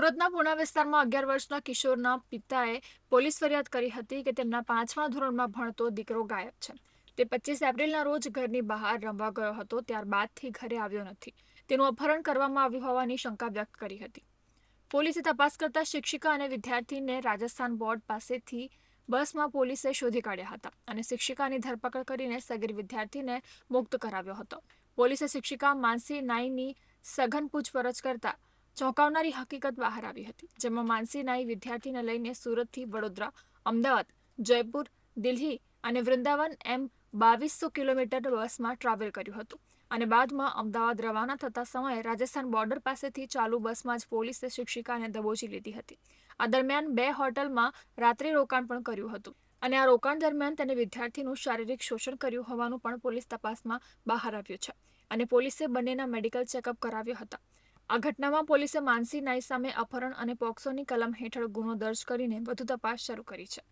સુરતના પુણા વિસ્તારમાં 11 વર્ષના કિશોરના પિતાએ પોલીસ ફરિયાદ કરી હતી કે તેમના 5મા ધોરણમાં ભણતો દીકરો ગાયબ છે. તે 25 એપ્રિલના રોજ ઘરની બહાર રમવા ગયો હતો, ત્યારબાદથી ઘરે આવ્યો નથી. તેનું અપહરણ કરવામાં આવ્યું હોવાની શંકા વ્યક્ત કરી હતી. પોલીસે તપાસ કરતા શિક્ષિકા અને વિદ્યાર્થીને રાજસ્થાન બોર્ડ પાસેથી બસમાં પોલીસે શોધી કાઢ્યા હતા અને શિક્ષિકાની ધરપકડ કરીને સગીર વિદ્યાર્થીને મુક્ત કરાવ્યો હતો. પોલીસે શિક્ષિકા માનસી નાઈની સઘન પૂછપરછ કરતા ચોંકાવનારી હકીકત બહાર આવી હતી, જેમાં માનસી નાઈ વિદ્યાર્થીને લઈને સુરતથી વડોદરા, અમદાવાદ, જયપુર, દિલ્હી અને વૃંદાવન એમ 2200 કિલોમીટર બસમાં ટ્રાવેલ કર્યું હતું અને બાદમાં અમદાવાદ રવાના થતા સમયે રાજસ્થાન બોર્ડર પાસેથી ચાલુ બસમાં જ પોલીસે શિક્ષિકાને દબોચી લીધી હતી. આ દરમિયાન 2 હોટલમાં રાત્રિ રોકાણ પણ કર્યું હતું અને આ રોકાણ દરમિયાન તેને વિદ્યાર્થીનું શારીરિક શોષણ કર્યું હોવાનું પણ પોલીસ તપાસમાં બહાર આવ્યું છે અને પોલીસે બંનેના મેડિકલ ચેકઅપ કરાવ્યા હતા. આ ઘટનામાં પોલીસે માનસી નાઈ સામે અપહરણ અને પોક્સોની કલમ હેઠળ ગુનો દર્જ કરીને વધુ તપાસ શરૂ કરી છે.